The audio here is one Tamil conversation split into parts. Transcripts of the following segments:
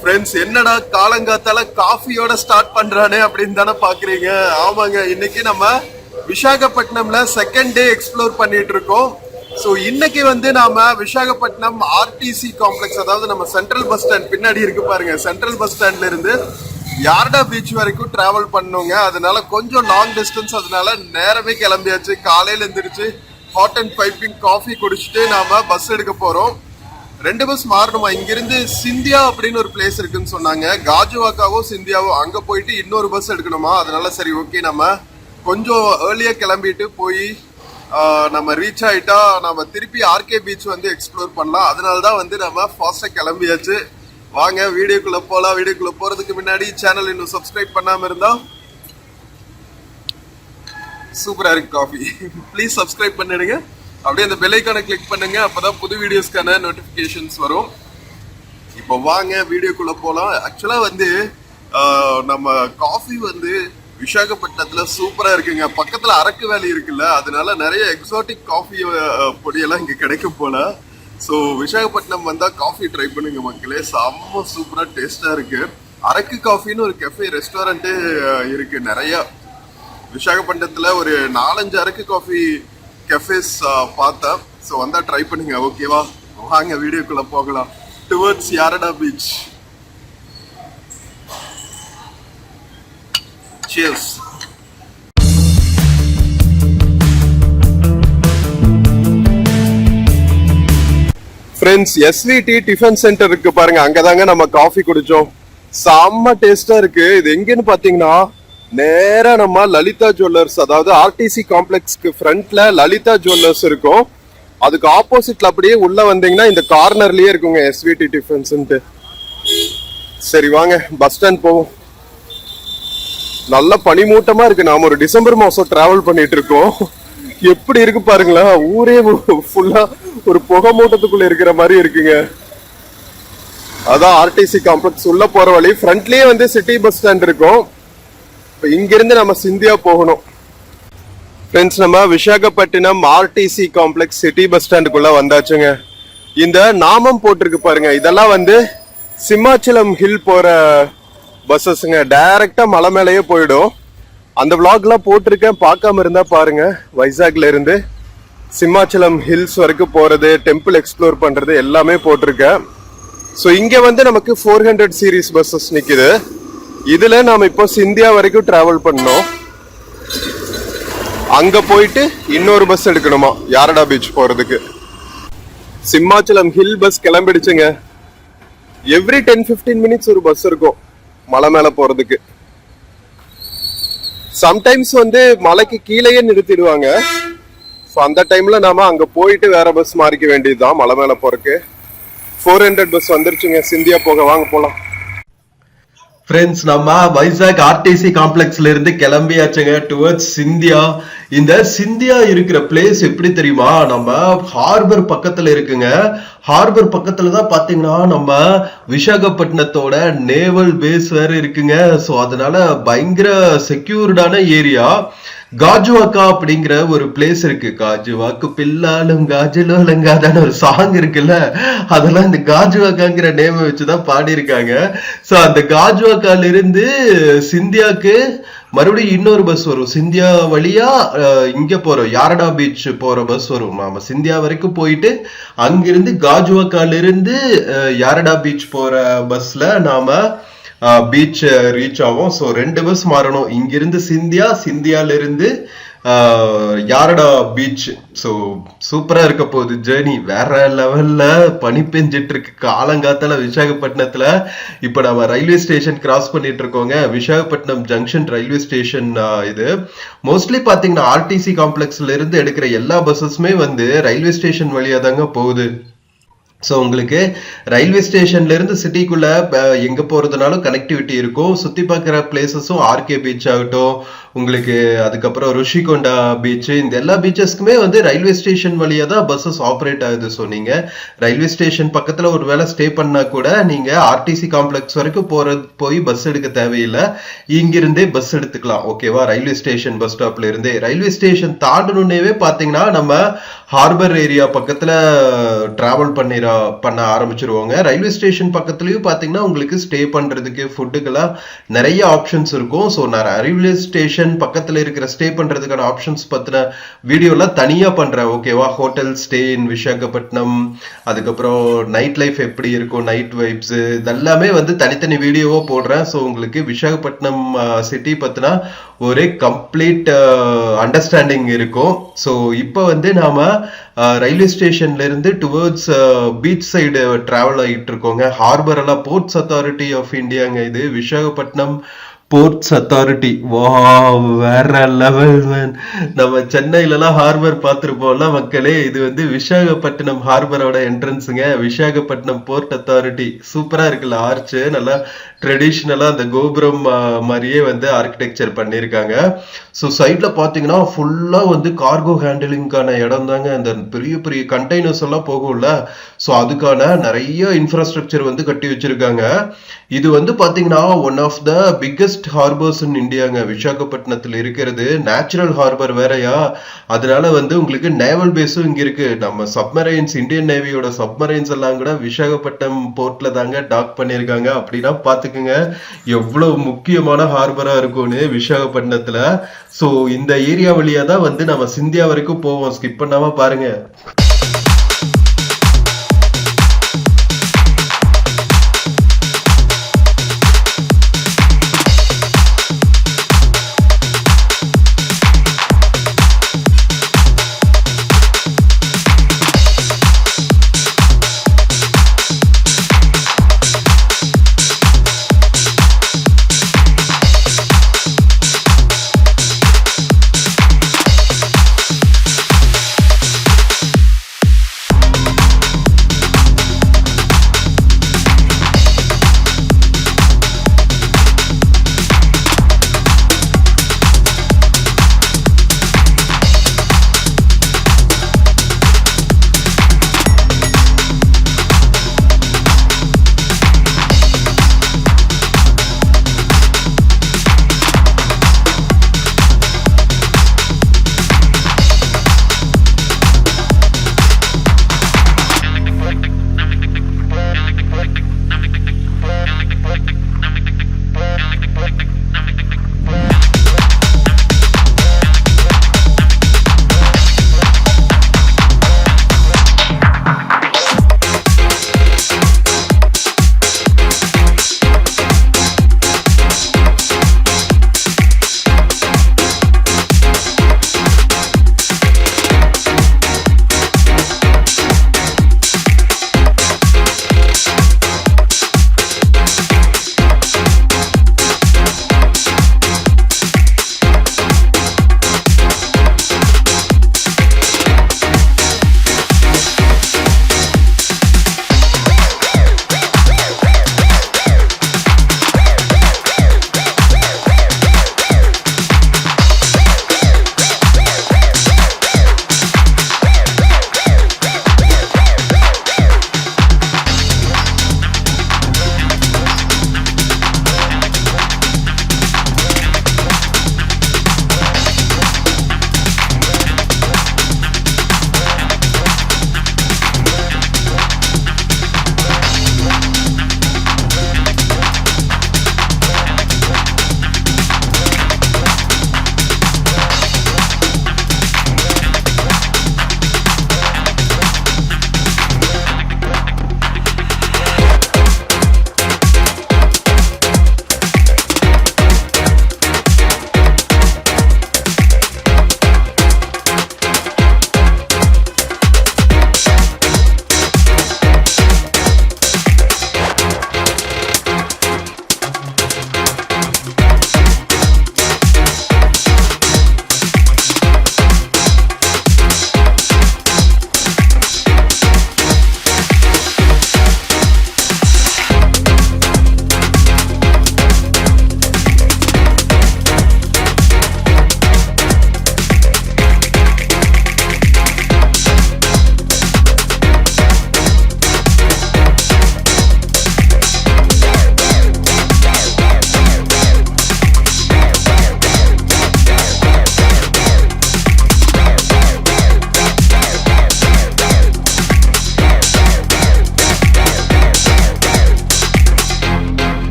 ஃப்ரெண்ட்ஸ், என்னடா காலங்காத்தால காஃபியோட ஸ்டார்ட் பண்றானே அப்படின்னு தானே பாக்குறீங்க. ஆமாங்க, இன்னைக்கு நம்ம விசாகப்பட்டினம்ல செகண்ட் டே எக்ஸ்ப்ளோர் பண்ணிட்டு இருக்கோம். ஸோ இன்னைக்கு வந்து நாம விசாகப்பட்டினம் ஆர்டிசி காம்ப்ளெக்ஸ், அதாவது நம்ம சென்ட்ரல் பஸ் ஸ்டாண்ட் பின்னாடி இருக்கு பாருங்க, சென்ட்ரல் பஸ் ஸ்டாண்ட்ல இருந்து யார்டா பீச் வரைக்கும் டிராவல் பண்ணுங்க. அதனால கொஞ்சம் லாங் டிஸ்டன்ஸ், அதனால நேரமே கிளம்பியாச்சு. காலையில எந்திரிச்சு ஹாட் அண்ட் பைப்பிங் காஃபி குடிச்சிட்டு நாம பஸ் எடுக்க போறோம். 2 பஸ் மாறணுமா. இங்கிருந்து சிந்தியா அப்படின்னு ஒரு பிளேஸ் இருக்குன்னு சொன்னாங்க. காஜுவாக்காவோ சிந்தியாவோ, அங்க போயிட்டு இன்னொரு பஸ் எடுக்கணுமா. அதனால சரி ஓகே, நம்ம கொஞ்சம் ஏர்லியா கிளம்பிட்டு போய் நம்ம ரீச் ஆயிட்டா நம்ம திருப்பி ஆர்கே பீச் வந்து எக்ஸ்ப்ளோர் பண்ணலாம். அதனாலதான் வந்து நம்ம ஃபாஸ்டா கிளம்பியாச்சு. வாங்க வீடியோக்குள்ள போலாம். வீடியோக்குள்ள போறதுக்கு முன்னாடி சேனல் இன்னும் சப்ஸ்கிரைப் பண்ணாம இருந்தா, சூப்பரா இருக்கு காஃபி, ப்ளீஸ் சப்ஸ்கிரைப் பண்ணிடுங்க. அப்படியே அந்த பெல் ஐகானை கிளிக் பண்ணுங்க, அப்பதான் புது வீடியோஸ்க்கான நோட்டிபிகேஷன்ஸ் வரும். இப்போ வாங்க வீடியோக்குள்ள போலாம். ஆக்சுவலா வந்து நம்ம காஃபி வந்து விசாகப்பட்டினத்துல சூப்பரா இருக்குங்க. பக்கத்துல அரக்கு வேலி இருக்குல்ல, அதனால நிறைய எக்ஸாட்டிக் காஃபி பொடியெல்லாம் இங்க கிடைக்கும் போல. ஸோ விசாகப்பட்டினம் வந்தா காஃபி ட்ரை பண்ணுங்க மக்களே, செம்ம சூப்பரா டேஸ்டா இருக்கு. அரக்கு காஃபின்னு ஒரு கெஃபே ரெஸ்டாரண்ட் இருக்கு நிறைய. விசாகப்பட்டினத்துல ஒரு 4-5 அரக்கு காஃபி கெஃபேஸ் பார்த்தேன். ஸோ வந்தா ட்ரை பண்ணுங்க, ஓகேவா? வாங்க வீடியோக்குள்ள போகலாம். டுவர்ட்ஸ் யாரடா beach. Cheers. Friends, SVT tiffin centre இருக்கு பாருங்க, அங்கதாங்க நம்ம காஃபி குடிச்சோம். செம்ம டேஸ்டா இருக்கு. இது எங்கன்னு பாத்தீங்கன்னா நேரா நம்ம லலிதா ஜுவல்லர்ஸ், அதாவது ஆர்டிசி காம்ப்ளெக்ஸ்க்கு ஃப்ரண்ட்ல லலிதா ஜுவல்லர்ஸ் இருக்கும். அதுக்கு ஆப்போசிட்ல அப்படியே உள்ள வந்தீங்கன்னா இந்த கார்னர்லயே இருக்குங்க எஸ்விடி டிஃபன்ஸ். சரி வாங்க பஸ் ஸ்டாண்ட் போவோம். நல்ல பனிமூட்டமா இருக்கு. நாம ஒரு டிசம்பர் மாசம் டிராவல் பண்ணிட்டு இருக்கோம். எப்படி இருக்கு பாருங்களா, ஊரே ஃபுல்லா ஒரு புகை மூட்டத்துக்குள்ள இருக்கிற மாதிரி இருக்குங்க. அதான் ஆர்டிசி காம்ப்ளெக்ஸ் உள்ள போற வழி. ஃப்ரண்ட்லயே வந்து சிட்டி பஸ் ஸ்டாண்ட் இருக்கும். இப்ப இங்கிருந்து நம்ம சிந்தியா போகணும். ஃப்ரெண்ட்ஸ், நம்ம Visakhapatnam RTC complex city bus ஸ்டாண்டுக்குள்ள வந்தாச்சுங்க. இந்த நாமம் போட்டிருக்கு பாருங்க, இதெல்லாம் வந்து சிம்மாச்சலம் ஹில் போற பஸ்ஸஸ்ங்க. டைரக்டா மலை மேலேயே போயிடும். அந்த விளாக்லாம் போட்டிருக்கேன், பார்க்காம இருந்தா பாருங்க. வைசாக்ல இருந்து சிம்மாச்சலம் ஹில்ஸ் வரைக்கும் போறது, டெம்பிள் எக்ஸ்ப்ளோர் பண்றது எல்லாமே போட்டிருக்கேன். ஸோ இங்க வந்து நமக்கு 400 சீரீஸ் பஸ்ஸஸ் நிக்குது. இதுல நாம இப்போ சிந்தியா வரைக்கும் டிராவல் பண்ணோம். அங்க போயிட்டு இன்னொரு பஸ் எடுக்கணுமா யாரடா பீச் போறதுக்கு. சிம்மாச்சலம் ஹில் பஸ் கிளம்பிடுச்சுங்க. எவ்ரி 10-15 மினிட்ஸ் ஒரு பஸ் இருக்கும் மலை மேல போறதுக்கு. சம்டைம்ஸ் வந்து மலைக்கு கீழேயே நிறுத்திடுவாங்க. ஸோ அந்த டைம்ல நாம அங்க போயிட்டு வேற பஸ் மாறிக்க வேண்டியதுதான் மலை மேல போறதுக்கு. 400 பஸ் வந்துருச்சுங்க சிந்தியா போக. வாங்க போலாம். ஃப்ரெண்ட்ஸ், நம்ம வைசாக் ஆர்டிசி காம்ப்ளெக்ஸ்ல இருந்து கிளம்பியாச்சுங்க டுவர்ட்ஸ் சிந்தியா. இந்த சிந்தியா இருக்கிற பிளேஸ் எப்படி தெரியுமா, நம்ம ஹார்பர் பக்கத்துல இருக்குங்க. ஹார்பர் பக்கத்துல தான் பாத்தீங்கன்னா நம்ம விசாகப்பட்டினத்தோட நேவல் பேஸ் வேற இருக்குங்க. ஸோ அதனால பயங்கர செக்யூர்டான ஏரியா. காஜுவாக்கா அப்படிங்கிற ஒரு பிளேஸ் இருக்கு. காஜுவாக்கு பில்லாலும் காஜுலோலங்காதான ஒரு சாங் இருக்குல்ல, அதெல்லாம் இந்த காஜுவாக்காங்கிற நேம் வச்சுதான் பாடி இருக்காங்க. சோ அந்த காஜுவாக்கால இருந்து சிந்தியாக்கு மறுபடியும் இன்னொரு பஸ் வரும். சிந்தியா வழியா இங்க போறோம், யாரடா பீச் போற பஸ் வரும். நாம சிந்தியா வரைக்கும் போயிட்டு அங்கிருந்து காஜுவாக்கால இருந்து யாரடா பீச் போற பஸ்ல நாம பீச் ரீச் ஆகும். ஸோ 2 பஸ் மாறணும். இங்கிருந்து சிந்தியா, சிந்தியால இருந்து யாரடா பீச். ஸோ சூப்பரா இருக்க போகுது ஜேர்னி. வேற லெவல்ல பனி பெஞ்சிட்டு இருக்கு காலங்காத்தால விசாகப்பட்டினத்துல. இப்ப நம்ம ரயில்வே ஸ்டேஷன் கிராஸ் பண்ணிட்டு இருக்கோங்க. விசாகப்பட்டினம் ஜங்ஷன் ரயில்வே ஸ்டேஷன் இது. மோஸ்ட்லி பாத்தீங்கன்னா ஆர்டிசி காம்ப்ளெக்ஸ்ல இருந்து எடுக்கிற எல்லா பஸ்ஸஸுமே வந்து ரயில்வே ஸ்டேஷன் வழியா தாங்க போகுது. ஸோ உங்களுக்கு ரயில்வே ஸ்டேஷன்ல இருந்து சிட்டிக்குள்ள எங்க போறதுனாலும் கனெக்டிவிட்டி இருக்கும். சுத்தி பார்க்குற பிளேசஸும் ஆர்கே பீச் ஆகட்டும், உங்களுக்கு அதுக்கப்புறம் ருஷிகொண்டா பீச், இந்த எல்லா பீச்சஸ்க்குமே வந்து ரயில்வே ஸ்டேஷன் வழியா தான் பஸ்ஸஸ் ஆப்ரேட் ஆகுது. ஸோ நீங்க ரயில்வே ஸ்டேஷன் பக்கத்துல ஒரு வேளை ஸ்டே பண்ணா கூட நீங்க ஆர்டிசி காம்ப்ளெக்ஸ் வரைக்கும் போய் பஸ் எடுக்க தேவையில்லை, இங்கிருந்தே பஸ் எடுத்துக்கலாம். ஓகேவா? ரயில்வே ஸ்டேஷன் பஸ் ஸ்டாப்ல இருந்தே. ரயில்வே ஸ்டேஷன் தாண்டணுன்னே பாத்தீங்கன்னா நம்ம ஹார்பர் ஏரியா பக்கத்துல டிராவல் பண்ண ஆரம்பிச்சிருவாங்க. ரயில்வே ஸ்டேஷன் பக்கத்துலயும் பாத்தீங்கன்னா உங்களுக்கு ஸ்டே பண்றதுக்கு ஃபுட்டுக்கெல்லாம் நிறைய ஆப்ஷன்ஸ் இருக்கும். ஸோ நான் ரயில்வே ஸ்டேஷன் பக்கத்துல இருக்கிற ஸ்டே பண்றதுக்கான ஆப்ஷன்ஸ் பத்தின வீடியோலாம் தனியா பண்றேன். ஓகேவா? ஹோட்டல் ஸ்டே இன் விசாகப்பட்டினம், அதுக்கப்புறம் நைட் லைஃப் எப்படி இருக்கும், நைட் வைப்ஸ், இதெல்லாமே வந்து தனித்தனி வீடியோவா போடுறேன். ஸோ உங்களுக்கு விசாகப்பட்டினம் சிட்டி பத்தினா ஒரு கம்ப்ளீட் அண்டர்ஸ்டாண்டிங் இருக்கும். ஸோ இப்போ வந்து நாம ரயில்வே ஸ்டேஷன்ல இருந்து டுவர்ட்ஸ் பீச் சைடு டிராவல் ஆகிட்டு இருக்கோங்க. ஹார்பர் எல்லாம் போர்ட்ஸ் அத்தாரிட்டி ஆஃப் இந்தியாங்க இது. Visakhapatnam ports authority. வா, வேற லெவல் மேன். நம்ம சென்னையிலலாம் ஹார்பர் பார்த்துருப்போம்ல மக்களே, இது வந்து விசாகப்பட்டினம் ஹார்பரோட என்ட்ரன்ஸுங்க. Visakhapatnam port authority. சூப்பரா இருக்குல்ல ஆர்ச், நல்லா ட்ரெடிஷ்னலா அந்த கோபுரம் மாதிரியே வந்து ஆர்கிடெக்சர் பண்ணியிருக்காங்க. ஸோ சைட்ல பாத்தீங்கன்னா ஃபுல்லா வந்து கார்கோ ஹேண்டிலிங்கான இடம் தாங்க. அந்த பெரிய பெரிய கண்டெய்னர்ஸ் எல்லாம் போகும்ல, ஸோ அதுக்கான நிறைய இன்ஃப்ராஸ்ட்ரக்சர் வந்து கட்டி வச்சிருக்காங்க. இது வந்து பாத்தீங்கன்னா one of the biggest harbours in இந்தியாங்க. விசாகப்பட்டினத்துல இருக்கிறது நேச்சுரல் ஹார்பர் வேறையா, அதனால வந்து உங்களுக்கு நேவல் பேஸும் இங்க இருக்கு. நம்ம சப்மரைன்ஸ், இந்தியன் நேவியோட சப்மரைன்ஸ் எல்லாம் கூட விசாகப்பட்டினம் போர்ட்ல தாங்க டாக் பண்ணிருக்காங்க. அப்படின்னா பாத்துக்குங்க எவ்வளவு முக்கியமான ஹார்பரா இருக்கும்னு விசாகப்பட்டினத்துல. சோ இந்த ஏரியா வழியா தான் வந்து நம்ம சிந்தியா வரைக்கும் போவோம். ஸ்கிப் பண்ணாம பாருங்க.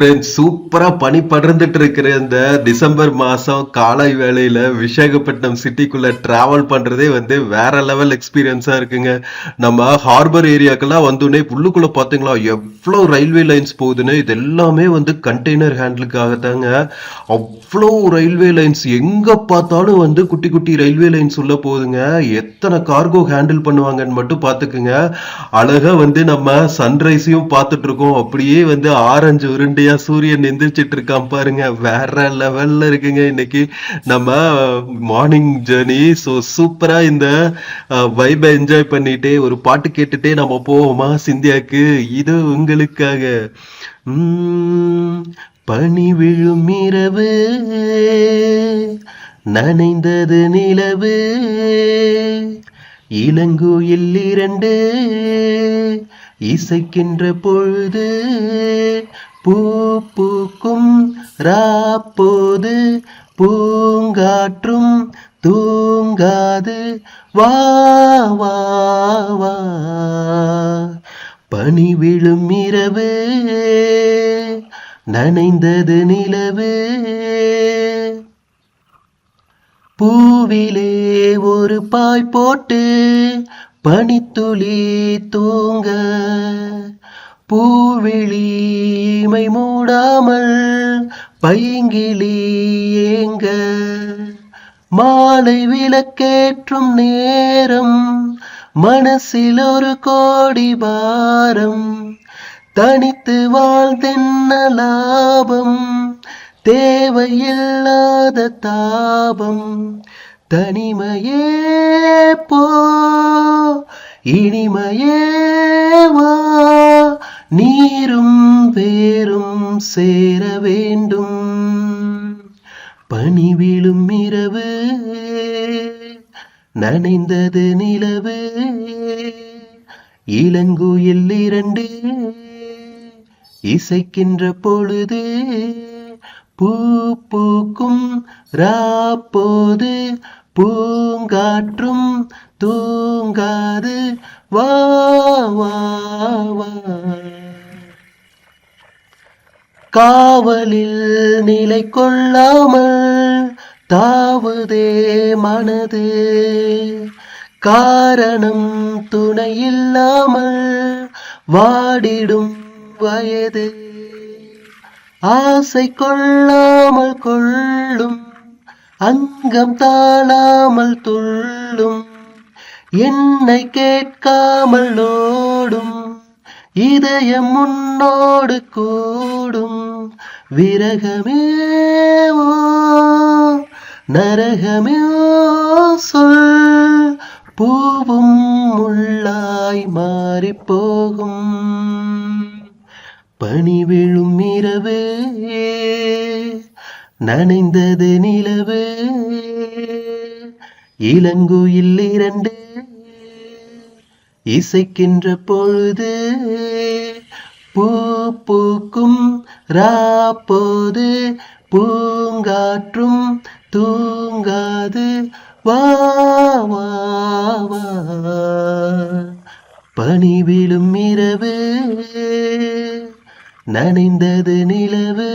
ஃப்ரெண்ட்ஸ் சூப்பரா பனி படர்ந்துட்டு இருக்கிற இந்த டிசம்பர் மாசம் காலை வேளையில விசாகப்பட்டினம் சிட்டிக்குள்ள டிராவல் பண்றதே வந்து வேற லெவல் எக்ஸ்பீரியன்ஸா இருக்குங்க. நம்ம ஹார்பர் ஏரியாக்கெல்லாம் வந்தோடனே உள்ளுக்குள்ள பாத்தீங்களா எவ்வளவு ரயில்வே லைன்ஸ் போகுதுன்னு. இது எல்லாமே வந்து கண்டெய்னர் ஹேண்டிலுக்காக தாங்க. அவ்வளோ ரயில்வே லைன்ஸ் எங்க பார்த்தாலும் வந்து குட்டி குட்டி ரயில்வே லைன்ஸ் உள்ள போகுதுங்க. எத்தனை கார்கோ ஹேண்டில் பண்ணுவாங்கன்னு மட்டும் பாத்துக்குங்க. அழகா வந்து நம்ம சன்ரைஸையும் பார்த்துட்டு இருக்கோம். அப்படியே வந்து ஆரஞ்சு உருண்டையா சூரியன் எந்திரிச்சிட்டு இருக்கான் பாருங்க. வேற லெவல்ல இருக்குங்க இன்னைக்கு நம்ம மார்னிங் ஜேர்னி. ஸோ சூப்பரா இந்த வைபை என்ஜாய் பண்ணிட்டே ஒரு பாட்டு கேட்டுட்டே நம்ம போவோமா சிந்தியாக்கு. இது உங்களுக்காக. பனி விழும் இரவு, நனைந்தது நிலவு, இளங்குயில் இரண்டு இசைக்கின்ற பொழுது, பூ பூக்கும் ராப்போது, பூங்காற்றும் தூங்காது, வா வா வா. பனி விழும் இரவு, நனைந்தது நிலவு, பூவிலே ஒரு பாய் போட்டு பனித்துளி தூங்க, பூவிழிமை மூடாமல் பைங்கிளி ஏங்க, மாலை விளக்கேற்றும் நேரம் மனசில் ஒரு கோடி பாரம், தனித்து வாழ்ந்தென்ன லாபம், தேவையில்லாத தாபம், தனிமையே போ இனிமையே வா, நீரும் வேரும் சேர வேண்டும். பனி விழும் இரவு, நனைந்தது நிலவு, இளங்குயில் இரண்டு இசைக்கின்ற பொழுது, பூ பூக்கும் ராப்போது, பூங்காற்றும் தூங்காது, வா வா வா. காவலில் நிலை கொள்ளாமல் தாவுதே மனது, காரணம் துணை இல்லாமல் வாடிடும் வயது, ஆசை கொள்ளாமல் கொள்ளும், அங்கம் தாழாமல் துள்ளும், என்னை கேட்காமல் ஓடும், இதயம் முன்னோடு கூடும், விரகமே ஓ நரகமே சொல், பூவும் முள்ளாய் மாறிப் போகும். பனி விழும் இரவு, நனைந்தது நிலவு, இளங்குயில் இரண்டு இசைக்கின்ற பொழுது, பூ பூக்கும் ராப்போது, பூங்காற்றும் தூங்காது, வா வா வா. பனி விழும் இரவு, நனைந்தது நிலவு.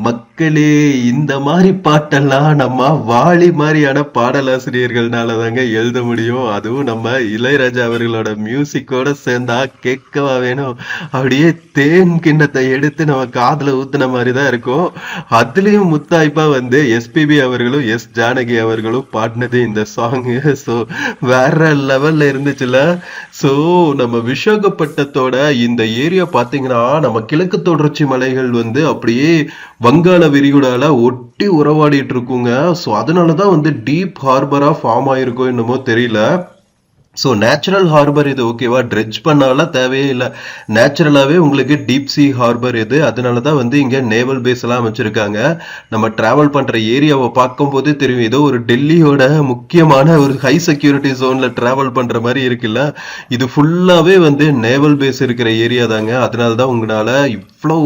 மக்களே, இந்த மாதிரி பாட்டெல்லாம் நம்ம வாலி மாதிரியான பாடலாசிரியர்கள்னால தாங்க எழுத முடியும். அதுவும் நம்ம இளையராஜா அவர்களோட மியூசிக்கோட சேர்ந்தா கேட்கவா வேணும். அப்படியே தேன் கிண்ணத்தை எடுத்து நம்ம காதுல ஊத்துன மாதிரி தான் இருக்கும். அதுலயும் முத்தாய்ப்பா வந்து எஸ்பிபி அவர்களும் எஸ் ஜானகி அவர்களும் பாடினது இந்த சாங்கு. ஸோ வேற லெவல்ல இருந்துச்சுல. ஸோ நம்ம விசாகப்பட்டினத்தோட இந்த ஏரியா பாத்தீங்கன்னா நம்ம கிழக்கு தொடர்ச்சி மலைகள் வந்து அப்படியே வங்காள விரிகுடால ஒட்டி உறவாடிட்டு இருக்குங்க. ஸோ அதனாலதான் வந்து டீப் ஹார்பரா ஃபார்ம் ஆயிருக்கோ என்னமோ தெரியல. ஸோ நேச்சுரல் ஹார்பர் இது, ஓகேவா? ட்ரெட்ஜ் பண்ணாலாம் தேவையே இல்லை. நேச்சுரலாகவே உங்களுக்கு டீப் சி ஹார்பர் இது. அதனால தான் வந்து இங்கே நேவல் பேஸ் எல்லாம் அமைச்சிருக்காங்க. நம்ம டிராவல் பண்ணுற ஏரியாவை பார்க்கும்போது தெரியும், ஏதோ ஒரு டெல்லியோட முக்கியமான ஒரு ஹை செக்யூரிட்டி ஜோனில் டிராவல் பண்ணுற மாதிரி இருக்குல்ல. இது ஃபுல்லாகவே வந்து நேவல் பேஸ் இருக்கிற ஏரியா தாங்க. அதனால தான் உங்களால் இவ்வளோ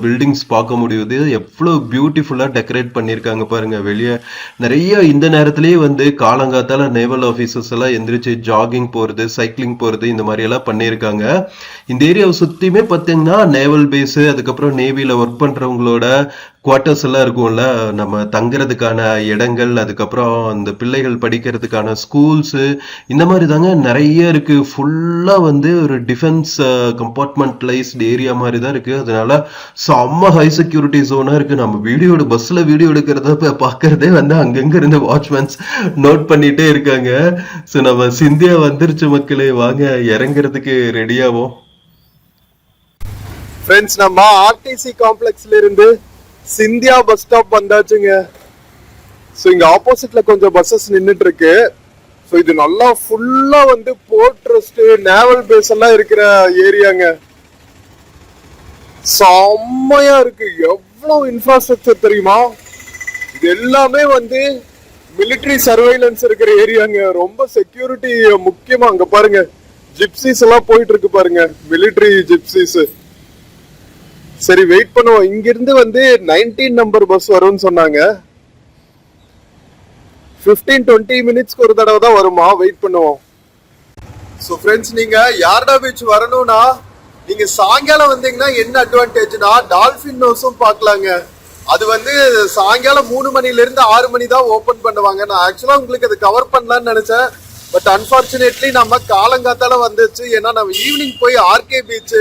பில்டிங்ஸ் பார்க்க முடியுது. எவ்வளோ பியூட்டிஃபுல்லாக டெக்கரேட் பண்ணியிருக்காங்க பாருங்க. வெளியே நிறைய இந்த நேரத்துலேயே வந்து காலங்காத்தால நேவல் ஆஃபீஸர்ஸ் எல்லாம் எந்திரிச்சு ஜாகிங் ஜாகிங் போறது, சைக்கிளிங் போறது இந்த மாதிரி எல்லாம் பண்ணியிருக்காங்க. இந்த ஏரியாவை சுத்தியுமே பாத்தீங்கன்னா நேவல் பேஸ், அதுக்கப்புறம் நேவில ஒர்க் பண்றவங்களோட குவார்டர்ஸ் எல்லாம் இருக்கும்ல, நம்ம தங்குறதுக்கான இடங்கள், அதுக்கப்புறம் அந்த பிள்ளைகள் படிக்கிறதுக்கான ஸ்கூல்ஸ், இந்த மாதிரி தாங்க நிறைய இருக்கு. ஃபுல்லா வந்து ஒரு டிஃபென்ஸ் கம்பார்ட்மெண்டலைஸ்ட் ஏரியா மாதிரி தான் இருக்கு. அதனால செம்ம ஹை செக்யூரிட்டி ஜோனா இருக்கு. நம்ம பஸ்ல வீடியோ எடுக்கிறத பாக்குறதே வந்து அங்கங்க இருந்த வாட்ச்மேன்ஸ் நோட் பண்ணிட்டே இருக்காங்க. ஸோ நம்ம சிந்தியா வந்துருச்சு மக்களே, வாங்க இறங்குறதுக்கு ரெடியாவோம். ஃப்ரெண்ட்ஸ், நம்ம ஆர்டிசி காம்ப்ளெக்ஸ்ல இருந்து சிந்தியா பஸ் ஸ்டாப் வந்தாச்சுங்க. ஸோ இங்க ஆப்போசிட்ல கொஞ்சம் பஸ்ஸஸ் நின்றுட்டு இருக்கு. ஸோ இது நல்லா ஃபுல்லா வந்து போர்ட் ட்ரஸ்ட், நேவல் பேஸ் எல்லாம் இருக்கிற ஏரியாங்க. செம்மையா இருக்கு. எவ்வளவு இன்ஃப்ராஸ்ட்ரக்சர் தெரியுமா? இது எல்லாமே வந்து மிலிட்டரி சர்வைலன்ஸ் இருக்கிற ஏரியாங்க. ரொம்ப செக்யூரிட்டி முக்கியமா. அங்க பாருங்க, ஜிப்சிஸ் எல்லாம் போயிட்டு இருக்கு பாருங்க, மிலிட்டரி ஜிப்சிஸ். சரி, வெயிட் பண்ணுவோம். இங்கிருந்து வந்து 19 நம்பர் பஸ் வரும்னு சொன்னாங்க. 15-20 மினிட்ஸ்க்கு ஒரு தடவை தான் வருமா. வெயிட் பண்ணுவோம். ஸோ ஃப்ரெண்ட்ஸ், நீங்க யார்டா பீச் வரணும்னா நீங்க சாயங்காலம் வந்தீங்கன்னா என்ன அட்வான்டேஜ்னா டால்பின் ஹவுஸும் பார்க்கலாங்க. அது வந்து சாயங்காலம் 3 மணில இருந்து 6 மணி தான் ஓபன் பண்ணுவாங்க. நான் ஆக்சுவலா உங்களுக்கு அதை கவர் பண்ணலாம்னு நினைச்சேன். பட் அன்பார்ச்சுனேட்லி நம்ம காலங்காத்தால வந்துச்சு. ஏன்னா நம்ம ஈவினிங் போய் ஆர்கே பீச்,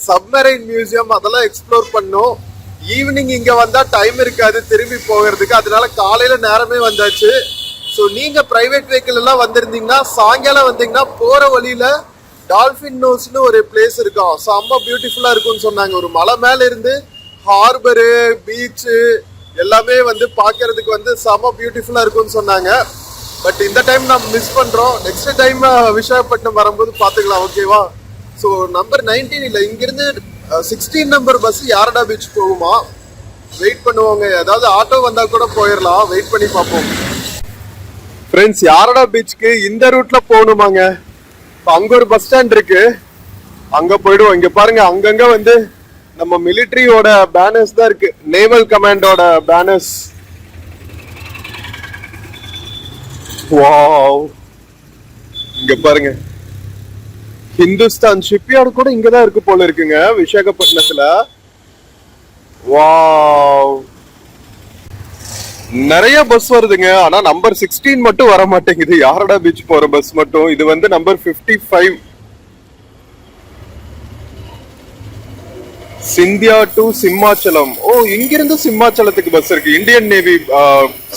சப்மரைன் மியூசியம் அதெல்லாம் எக்ஸ்ப்ளோர் பண்ணோம். ஈவினிங் இங்க வந்தா டைம் இருக்காது திரும்பி போகிறதுக்கு. அதனால காலையில நேரமே வந்தாச்சு. ஸோ நீங்க பிரைவேட் வெஹிக்கிள் எல்லாம் வந்திருந்தீங்கன்னா சாயங்காலம் வந்தீங்கன்னா போற வழியில டால்பின் நோஸ்னு ஒரு பிளேஸ் இருக்கும். செம்ம பியூட்டிஃபுல்லா இருக்கும்னு சொன்னாங்க. ஒரு மலை மேல இருந்து ஹார்பரு, பீச்சு எல்லாமே வந்து பாக்குறதுக்கு வந்து செம்ம பியூட்டிஃபுல்லா இருக்கும்னு சொன்னாங்க. பட் இந்த டைம் நம்ம மிஸ் பண்றோம். நெக்ஸ்ட் டைம் விசாகப்பட்டினம் வரும்போது பாத்துக்கலாம். ஓகேவா? ஸோ நம்பர் 19 இல்லை, இங்கிருந்து 16 நம்பர் பஸ் யாரடா பீச் போகுமா. வெயிட் பண்ணுவாங்க. ஏதாவது ஆட்டோ வந்தா கூட போயிடலாம். வெயிட் பண்ணி பார்ப்போம். ஃப்ரெண்ட்ஸ், யாரடா பீச்சுக்கு இந்த ரூட்ல போகணுமாங்க. அங்க ஒரு பஸ் ஸ்டாண்ட் இருக்கு, அங்க போயிடுவோம். இங்க பாருங்க, அங்கங்க வந்து நம்ம மிலிட்டரியோட பேனர்ஸ் தான் இருக்கு, நேவல் கமாண்டோட பேனர்ஸ். வாவ், இங்க பாருங்க, ஹிந்துஸ்தான் ஷிப்யார்டு கூட இங்கதான் இருக்கு போல இருக்குங்க, விசாகப்பட்டினத்துல. வாவ், நிறைய பஸ் வருதுங்க. ஆனா நம்பர் 16 மட்டும் வர மாட்டேங்குது. யாரடா பீச் போற பஸ் மட்டும். இது வந்து நம்பர் 55, சிந்தியா டு சிம்மாச்சலம். ஓ, இங்கிருந்து சிம்மாச்சலத்துக்கு பஸ் இருக்கு. இந்தியன் நேவி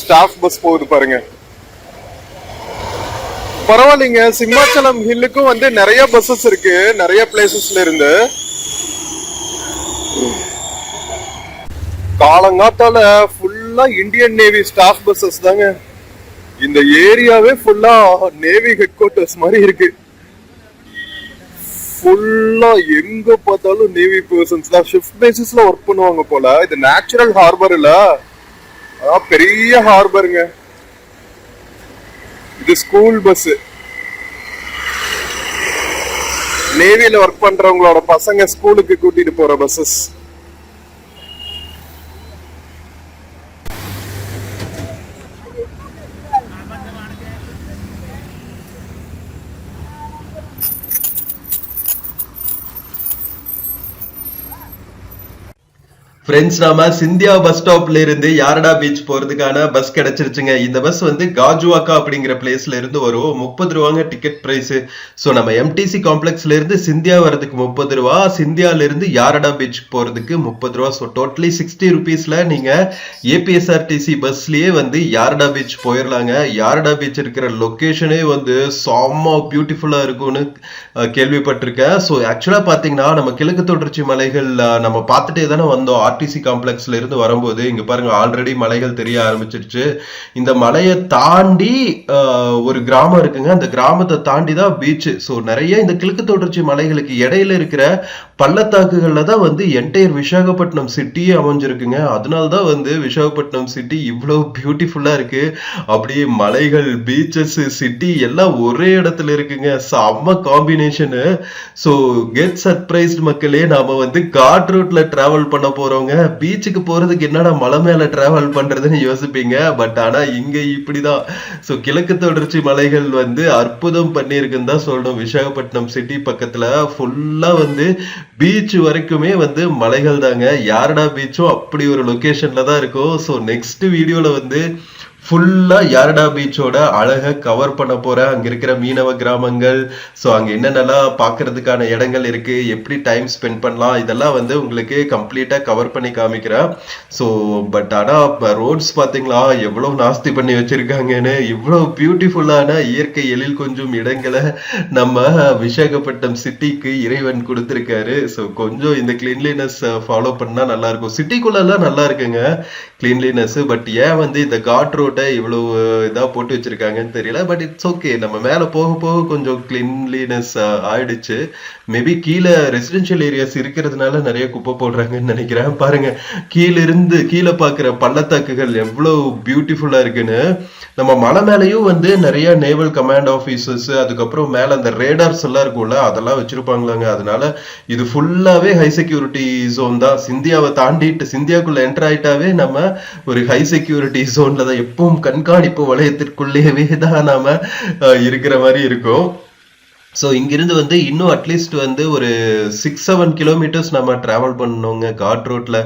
ஸ்டாஃப் பஸ் போகுது பாருங்க. பரவாயில்லைங்க. சிம்மாச்சலம் ஹில்லுக்கும் வந்து நிறைய பஸ்ஸஸ் இருக்கு, நிறைய பிளேசஸ்ல இருந்து. காலங்காத்தால ஃபுல்லா இந்தியன் நேவி ஸ்டாஃப் பஸ்ஸஸ் தாங்க. இந்த ஏரியாவே ஃபுல்லா நேவி ஹெட் குவார்டர்ஸ் மாதிரி இருக்கு. ஃபுல்லா எங்க பார்த்தாலும் நேவி பர்சன்ஸ் தான். ஷிஃப்ட் பேசிஸ்ல ஒர்க் பண்ணுவாங்க போல. இது நேச்சுரல் ஹார்பர் இல்ல, பெரிய ஹார்பருங்க. இது ஸ்கூல் பஸ். நேவில ஒர்க் பண்றவங்களோட பசங்க ஸ்கூலுக்கு கூட்டிட்டு போற பஸ்ஸஸ். ஃப்ரெண்ட்ஸ், நாம சிந்தியா பஸ் ஸ்டாப்ல இருந்து யாரடா பீச் போறதுக்கான பஸ் கிடைச்சிருச்சுங்க. இந்த பஸ் வந்து காஜுவாக்கா அப்படிங்கிற பிளேஸ்ல இருந்து வரும். 30 ரூபாங்க டிக்கெட் பிரைஸ். ஸோ நம்ம எம்டிசி காம்ப்ளெக்ஸ்ல இருந்து சிந்தியா வரதுக்கு 30 ரூபா, சிந்தியால இருந்து யாரடா பீச் போறதுக்கு 30 ரூபா. ஸோ டோட்டலி 60 ருபீஸ்ல நீங்க ஏபிஎஸ்ஆர்டிசி பஸ்லயே வந்து யாரடா பீச் போயிடலாங்க. யாரடா பீச் இருக்கிற லொகேஷனே வந்து செம்ம பியூட்டிஃபுல்லா இருக்கும்னு கேள்விப்பட்டிருக்கேன். ஸோ ஆக்சுவலா பாத்தீங்கன்னா நம்ம கிழக்கு தொடர்ச்சி மலைகள் நம்ம பார்த்துட்டே தானே வந்தோம். ஆர்டிசி காம்ப்ளெக்ஸ்ல இருந்து வரும்போது இங்க பாருங்க, ஆல்ரெடி மலைகள் தெரிய ஆரம்பிச்சிருச்சு. இந்த மலையை தாண்டி ஒரு கிராமம் இருக்குங்க. அந்த கிராமத்தை தாண்டி தான் பீச். ஸோ நிறைய இந்த கிழக்கு தொடர்ச்சி மலைகளுக்கு இடையில இருக்கிற பள்ளத்தாக்குகள்ல தான் வந்து என்டையர் விசாகப்பட்டினம் சிட்டியே அமைஞ்சிருக்குங்க. அதனால்தான் வந்து விசாகப்பட்டினம் சிட்டி இவ்வளவு பியூட்டிஃபுல்லா இருக்கு. அப்படியே மலைகள், பீச்சஸ், சிட்டி எல்லாம் ஒரே இடத்துல இருக்குங்க. செம்ம காம்பினேஷனு. ஸோ கெட் சர்ப்ரைஸ்ட் மக்களே. நாம வந்து காட் ரூட்ல டிராவல் பண்ண போறோம். இருக்கிறவங்க பீச்சுக்கு போறதுக்கு என்னடா மலை மேல டிராவல் பண்றதுன்னு யோசிப்பீங்க. பட் ஆனா இங்க இப்படிதான். ஸோ கிழக்கு தொடர்ச்சி மலைகள் வந்து அற்புதம் பண்ணியிருக்குன்னு தான் சொல்லணும். விசாகப்பட்டினம் சிட்டி பக்கத்துல ஃபுல்லா வந்து பீச் வரைக்குமே வந்து மலைகள் தாங்க. யாரடா பீச்சும் அப்படி ஒரு லொகேஷன்ல தான் இருக்கும். ஸோ நெக்ஸ்ட் வீடியோல வந்து ஃபுல்லா யாரடா பீச்சோட அழகை கவர் பண்ண போறேன். அங்க இருக்கிற மீனவ கிராமங்கள், ஸோ அங்க என்னென்னலாம் பார்க்கிறதுக்கான இடங்கள் இருக்கு, எப்படி டைம் ஸ்பெண்ட் பண்ணலாம், இதெல்லாம் வந்து உங்களுக்கு கம்ப்ளீட்டா கவர் பண்ணி காமிக்கிறேன். ஸோ பட் ஆனா ரோட்ஸ் பாத்தீங்களா எவ்வளவு நாஸ்தி பண்ணி வச்சிருக்காங்கன்னு. இவ்வளவு பியூட்டிஃபுல்லான இயற்கை எழில் கொஞ்சம் இடங்களை நம்ம விசாகப்பட்டினம் சிட்டிக்கு இறைவன் கொடுத்திருக்காரு. ஸோ கொஞ்சம் இந்த கிளீன்லினஸ் ஃபாலோ பண்ணா நல்லா இருக்கும். சிட்டிக்குள்ள எல்லாம் நல்லா இருக்குங்க கிளீன்லினஸ். பட் ஏன் வந்து இந்த காட் ரோட்டை இவ்வளவு இதா போட்டு வச்சிருக்காங்கன்னு தெரியல. But it's okay. நம்ம மேல போக போக கொஞ்சம் கிளீன்லினஸ் ஆயிடுச்சு. மேபி கீழே ரெசிடென்ஷியல் ஏரியாஸ் இருக்கிறதுனால நிறைய குப்பை போடுறாங்கன்னு நினைக்கிறேன். பாருங்க கீழே பாக்குற பள்ளத்தாக்குகள் எவ்வளவு பியூட்டிஃபுல்லா இருக்குன்னு. நம்ம மலை மேலேயும் வந்து நிறைய நேவல் கமாண்ட் ஆபீசர்ஸ், அதுக்கப்புறம் மேல அந்த ரேடார்ஸ் எல்லாம் இருக்கும்ல, அதெல்லாம் வச்சிருப்பாங்களாங்க. அதனால இது ஃபுல்லாவே ஹை செக்யூரிட்டி ஜோன் தான். சிந்தியாவை தாண்டிட்டு சிந்தியாக்குள்ள என்டர் ஆயிட்டாவே நம்ம ஒரு ஹை செக்யூரிட்டி ஜோன்ல தான், எப்பவும் கண்காணிப்பு வளையத்திற்குள்ளேயே தான் நாம இருக்கிற மாதிரி இருக்கும். ஸோ இங்கிருந்து வந்து இன்னும் அட்லீஸ்ட் வந்து ஒரு 6-7 கிலோமீட்டர்ஸ் நம்ம டிராவல் பண்ணோங்க காட் ரோட்ல.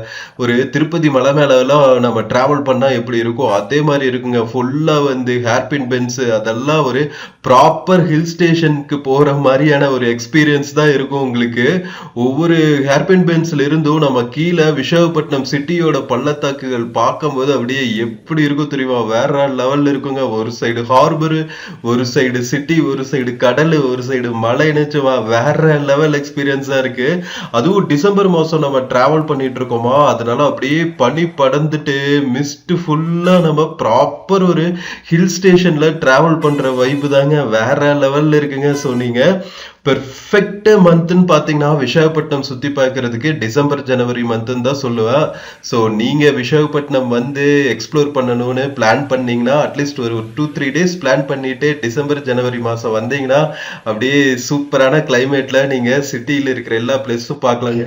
ஒரு திருப்பதி மலை மேல எல்லாம் நம்ம டிராவல் பண்ணா எப்படி இருக்கும் அதே மாதிரி இருக்குங்க. ஃபுல்லா வந்து ஹேர்பின் பென்ஸ், அதெல்லாம் ஒரு ப்ராப்பர் ஹில் ஸ்டேஷனுக்கு போற மாதிரியான ஒரு எக்ஸ்பீரியன்ஸ் தான் இருக்கும் உங்களுக்கு. ஒவ்வொரு ஹேர்பின் பென்ஸ்ல இருந்தும் நம்ம கீழே விசாகப்பட்டினம் சிட்டியோட பள்ளத்தாக்குகள் பார்க்கும்போது அப்படியே எப்படி இருக்கும் தெரியுமா, வேற லெவல்ல இருக்குங்க. ஒரு சைடு ஹார்பர், ஒரு சைடு சிட்டி, ஒரு சைடு கடல், ஒரு சைடு மலை, நினைச்சுமா வேற லெவல் எக்ஸ்பீரியன்ஸா இருக்கு. அதுவும் டிசம்பர் மாசம் நம்ம டிராவல் பண்ணிட்டு இருக்கோமா, அதனால அப்படியே பனி படர்ந்துட்டு மிஸ்ட் ஃபுல்லா நம்ம ப்ராப்பர் ஒரு ஹில் ஸ்டேஷன்ல டிராவல் பண்ற வைப்பு தாங்க வேற லெவல்ல இருக்குங்க. ஸோ நீங்க பெர்ஃபெக்ட் மந்த்னு பாத்தீங்கன்னா விசாகப்பட்டினம் சுத்தி பார்க்கறதுக்கு டிசம்பர் ஜனவரி மந்த்னு தான் சொல்லுவேன். ஸோ நீங்க விசாகப்பட்டினம் வந்து எக்ஸ்ப்ளோர் பண்ணணும்னு பிளான் பண்ணீங்கன்னா அட்லீஸ்ட் ஒரு 2-3 டேஸ் பிளான் பண்ணிட்டு டிசம்பர் ஜனவரி மாசம் வந்தீங்கன்னா அப்படியே சூப்பரான கிளைமேட்ல நீங்க சிட்டியில இருக்கிற எல்லா பிளேஸும் பார்க்கலாங்க.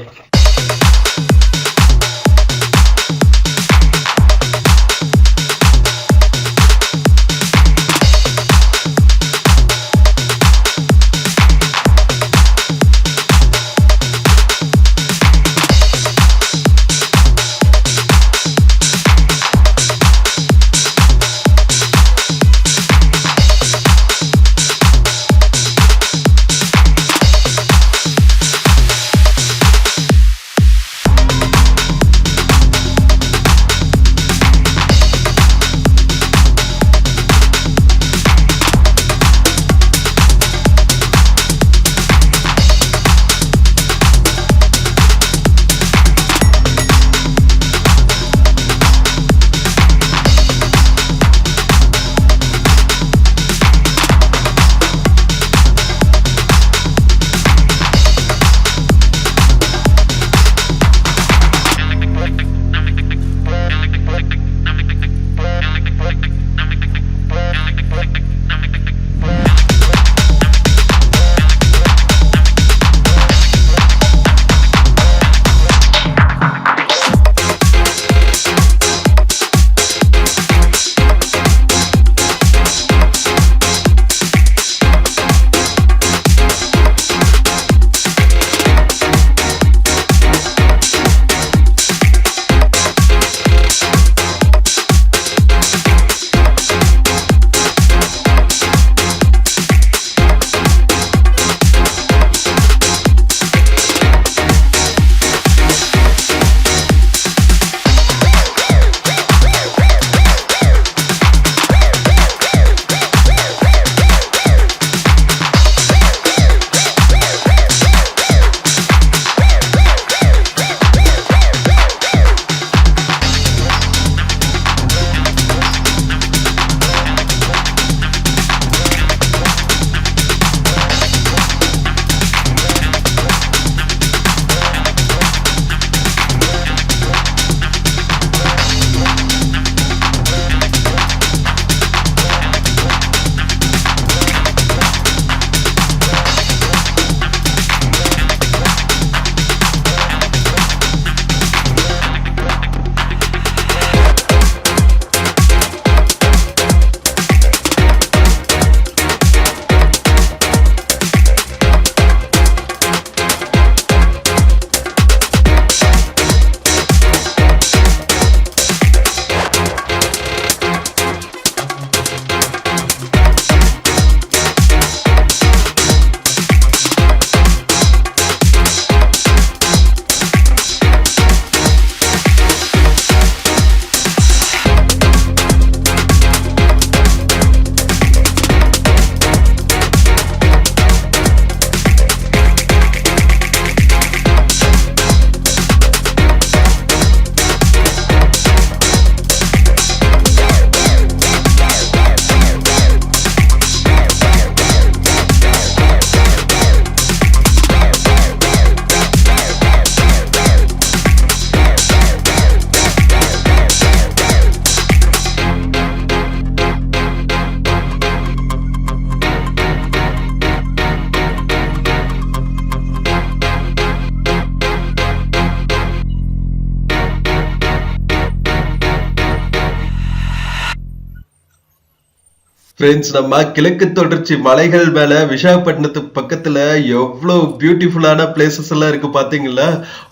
ஃப்ரெண்ட்ஸ் நம்ம கிழக்கு தொடர்ச்சி மலைகள் மேல விசாகப்பட்டினத்துக்கு பக்கத்துல எவ்வளவு பியூட்டிஃபுல்லான பிளேசஸ் எல்லாம் இருக்கு பாத்தீங்களா.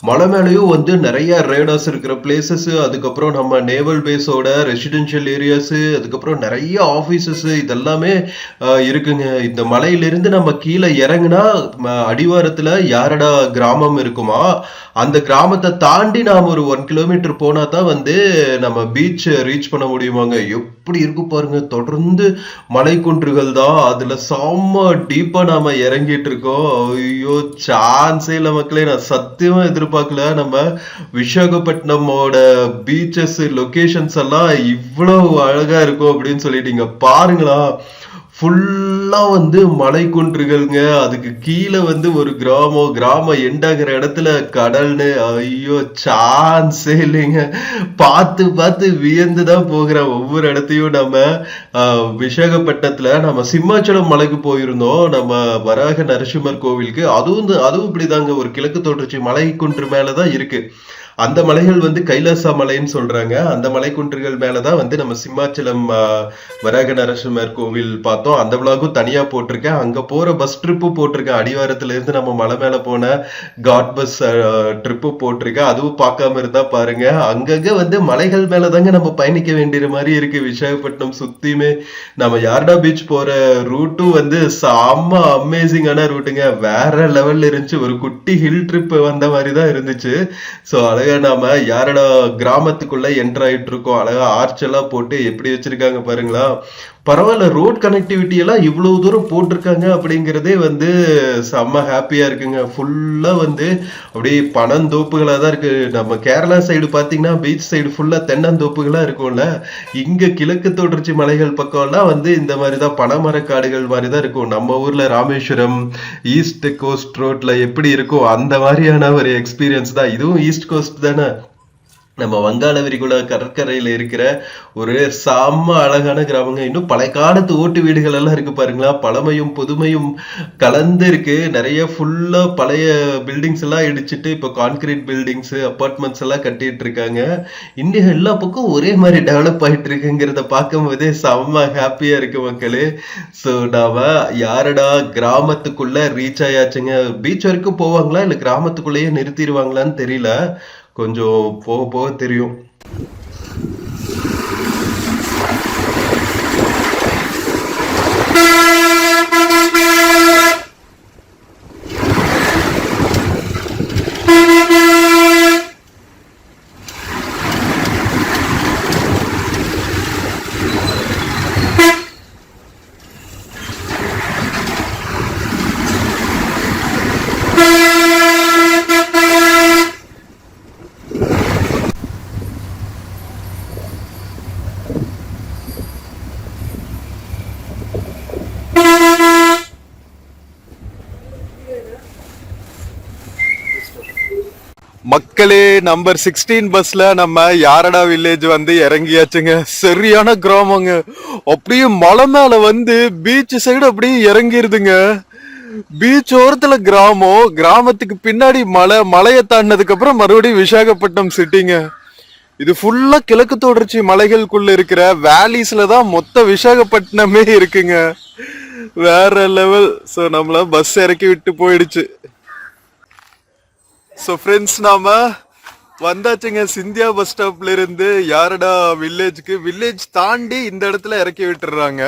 மலை மேலயும் வந்து நிறைய ரேடாஸ் இருக்கிற பிளேசஸ், அதுக்கப்புறம் நம்ம நேவல் பேஸோட ரெசிடென்ஷியல் ஏரியாஸ், அதுக்கப்புறம் நிறைய ஆபீசஸ் இதெல்லாமே இருக்குங்க. இந்த மலையிலிருந்து நம்ம கீழே இறங்குனா அடிவாரத்துல யாரடா கிராமம் இருக்குமா, அந்த கிராமத்தை தாண்டி நாம ஒரு 1 கிலோமீட்டர் போனா தான் வந்து நம்ம பீச் ரீச் பண்ண முடியுமாங்க. எப்படி இருக்கு பாருங்க, தொடர்ந்து மலைக்குன்றுகள் தான், அதுல செம்ம டீப்பா நாம இறங்கிட்டு இருக்கோம். ஐயோ சான்ஸே இல்ல மக்களே, நான் சத்தியமா எதிர்பார்க்கல நம்ம விசாகப்பட்டினமோட பீச்சஸ் லொகேஷன்ஸ் எல்லாம் இவ்வளவு அழகா இருக்கும் அப்படின்னு சொல்லிட்டு. இங்க பாருங்களா, ஃபுல்லா வந்து மலை குன்றுகள்ங்க, அதுக்கு கீழே வந்து ஒரு கிராமம் எண்டாகிற இடத்துல கடல்னு. ஐயோ சான்ஸே இல்லைங்க. பார்த்து பார்த்து வியந்துதான் போகிறேன் ஒவ்வொரு இடத்தையும். நம்ம விசாகப்பட்டினத்துல நம்ம சிம்மாச்சலம் மலைக்கு போயிருந்தோம், நம்ம வராக நரசிம்மர் கோவிலுக்கு. அதுவும் இப்படிதாங்க, ஒரு கிழக்கு தொடர்ச்சி மலை குன்று மேலதான் இருக்கு. அந்த மலைகள் வந்து கைலாசா மலைன்னு சொல்றாங்க. அந்த மலை குன்றுகள் மேலதான் வந்து நம்ம சிம்மாச்சலம் வராக நரசிம்மர் கோவில் பார்த்தோம். அந்த விழாக்கும் தனியா போட்டிருக்கேன். அங்க போற பஸ் ட்ரிப்பு போட்டிருக்கேன். அடிவாரத்துல இருந்து நம்ம மலை மேல போன காட் பஸ் ட்ரிப்பு போட்டிருக்கேன். அதுவும் பார்க்காம இருந்தா பாருங்க. அங்கங்க வந்து மலைகள் மேலதாங்க நம்ம பயணிக்க வேண்டிய மாதிரி இருக்கு விசாகப்பட்டினம் சுத்தியுமே. நம்ம யார்டா பீச் போற ரூட்டும் வந்து செம்ம அமேசிங்கான ரூட்டுங்க, வேற லெவல்ல இருந்துச்சு. ஒரு குட்டி ஹில் ட்ரிப் வந்த மாதிரிதான் இருந்துச்சு. ஸோ நாம யாரோட கிராமத்துக்குள்ள என்டர் ஆயிட்டு இருக்கோம். அழகா ஆர்ச் எல்லாம் போட்டு எப்படி வச்சிருக்காங்க பாருங்களா. பரவாயில்ல, ரோட் கனெக்டிவிட்டி எல்லாம் இவ்வளவு தூரம் போட்டிருக்காங்க அப்படிங்கிறதே வந்து செம்ம ஹாப்பியா இருக்குங்க. ஃபுல்லா வந்து அப்படியே பனந்தோப்புகளா தான் இருக்கு. நம்ம கேரளா சைடு பாத்தீங்கன்னா பீச் சைடு ஃபுல்லா தென்னந்தோப்புகளா இருக்கும்ல. இங்க கிழக்கு தொடர்ச்சி மலைகள் பக்கம் எல்லாம் வந்து இந்த மாதிரிதான் பனைமரக்காடுகள் மாதிரிதான் இருக்கும். நம்ம ஊர்ல ராமேஸ்வரம் ஈஸ்ட் கோஸ்ட் ரோட்ல எப்படி இருக்கும் அந்த மாதிரியான ஒரு எக்ஸ்பீரியன்ஸ் தான். இதுவும் ஈஸ்ட் கோஸ்ட் தானே, நம்ம வங்காள விரிகுடா கடற்கரையில இருக்கிற ஒரு செம்ம அழகான கிராமங்க. இன்னும் பழைய காலத்து ஓட்டு வீடுகள் எல்லாம் இருக்கு பாருங்களா, பழமையும் புதுமையும் கலந்து இருக்கு. நிறைய ஃபுல்லா பழைய பில்டிங்ஸ் எல்லாம் இடிச்சிட்டு இப்ப கான்கிரீட் பில்டிங்ஸ் அபார்ட்மெண்ட்ஸ் எல்லாம் கட்டிட்டு இருக்காங்க. இந்தியா எல்லா பக்கம் ஒரே மாதிரி டெவலப் ஆயிட்டு இருக்குங்கிறத பார்க்கும் போதே செம்ம ஹாப்பியா இருக்கு மக்களே. ஸோ நாம யாரடா கிராமத்துக்குள்ள ரீச் ஆயாச்சுங்க. பீச் வரைக்கும் போவாங்களா இல்ல கிராமத்துக்குள்ளேயே நிறுத்திடுவாங்களான்னு தெரியல, கொஞ்சம் போக போக தெரியும். மக்களே, நம்பர் 16 பஸ்ல நம்ம யாரடா வில்லேஜ் வந்து இறங்கியாச்சுங்க. சரியான கிராமங்க, அப்படியே மலை மேல வந்து பீச் சைடு அப்படியே இறங்கிருதுங்க. பீச் ஓரத்துல கிராமம், கிராமத்துக்கு பின்னாடி மலையை தாண்டினதுக்கு அப்புறம் மறுபடியும் விசாகப்பட்டினம் சிட்டிங்க. இது ஃபுல்லா கிழக்கு தொடர்ச்சி மலைகளுக்குள்ள இருக்கிற வேலிஸ்ல தான் மொத்த விசாகப்பட்டினமே இருக்குங்க. வேற லெவல். ஸோ நம்மள பஸ் இறக்கி விட்டு போயிடுச்சு. ஸோ ஃப்ரெண்ட்ஸ், நாம வந்தாச்சுங்க சிந்தியா பஸ் ஸ்டாப்ல இருந்து யாரடா வில்லேஜ்க்கு. வில்லேஜ் தாண்டி இந்த இடத்துல இறக்கி விட்டுறாங்க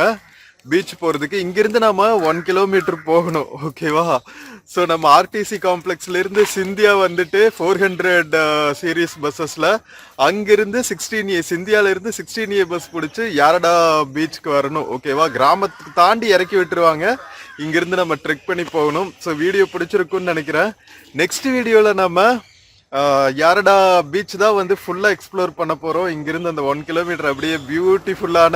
பீச் போறதுக்கு. இங்கிருந்து நாம 1 கிலோமீட்டர் போகணும், ஓகேவா. ஸோ நம்ம ஆர்டிசி காம்ப்ளெக்ஸ்ல இருந்து சிந்தியா வந்துட்டு 400 சீரீஸ் பஸ்ஸஸ்ல அங்கிருந்து 16A, சிந்தியால இருந்து 16A பஸ் பிடிச்சி யாரடா பீச்சுக்கு வரணும், ஓகேவா. கிராமத்துக்கு தாண்டி இறக்கி விட்டுருவாங்க. இங்கிருந்து நம்ம ட்ரெக் பண்ணி போகணும். ஸோ வீடியோ பிடிச்சிருக்குன்னு நினைக்கிறேன். நெக்ஸ்ட் வீடியோல நம்ம யாரடா பீச் தான் வந்து ஃபுல்லா எக்ஸ்ப்ளோர் பண்ண போறோம். இங்கிருந்து அந்த 1 கிலோமீட்டர் அப்படியே பியூட்டிஃபுல்லான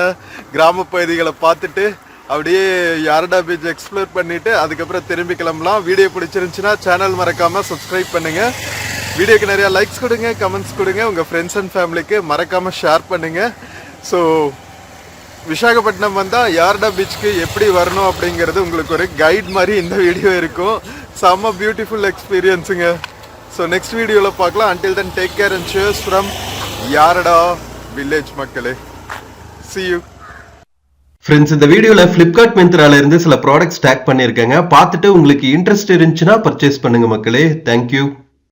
கிராம பகுதிகளை பார்த்துட்டு அப்படியே யாரடா பீச் எக்ஸ்ப்ளோர் பண்ணிட்டு அதுக்கப்புறம் திரும்பி கிளம்பலாம். வீடியோ பிடிச்சிருந்துச்சுன்னா சேனல் மறக்காம சப்ஸ்கிரைப் பண்ணுங்க. வீடியோக்கு நிறைய லைக்ஸ் கொடுங்க, கமெண்ட்ஸ் கொடுங்க, உங்க ஃப்ரெண்ட்ஸ் அண்ட் ஃபேமிலிக்கு மறக்காம ஷேர் பண்ணுங்க. ஸோ விசாகப்பட்டினம் வந்தா யாரடா பீச்சுக்கு எப்படி வரணும் அப்படிங்கிறது உங்களுக்கு ஒரு கைட் மாதிரி இந்த வீடியோ இருக்கும். செம்ம பியூட்டிஃபுல் எக்ஸ்பீரியன்ஸுங்க. ஸோ நெக்ஸ்ட் வீடியோவில் பார்க்கலாம். until then take care and cheers from யாரடா வில்லேஜ் மக்களே. See you. ஃப்ரெண்ட்ஸ், இந்த வீடியோல Flipkart Myntraல இருந்து சில ப்ராடக்ட்ஸ் டேக் பண்ணியிருக்கேங்க. பார்த்துட்டு உங்களுக்கு இன்ட்ரெஸ்ட் இருந்துச்சுன்னா பர்ச்சேஸ் பண்ணுங்க மக்களே. தேங்க்யூ.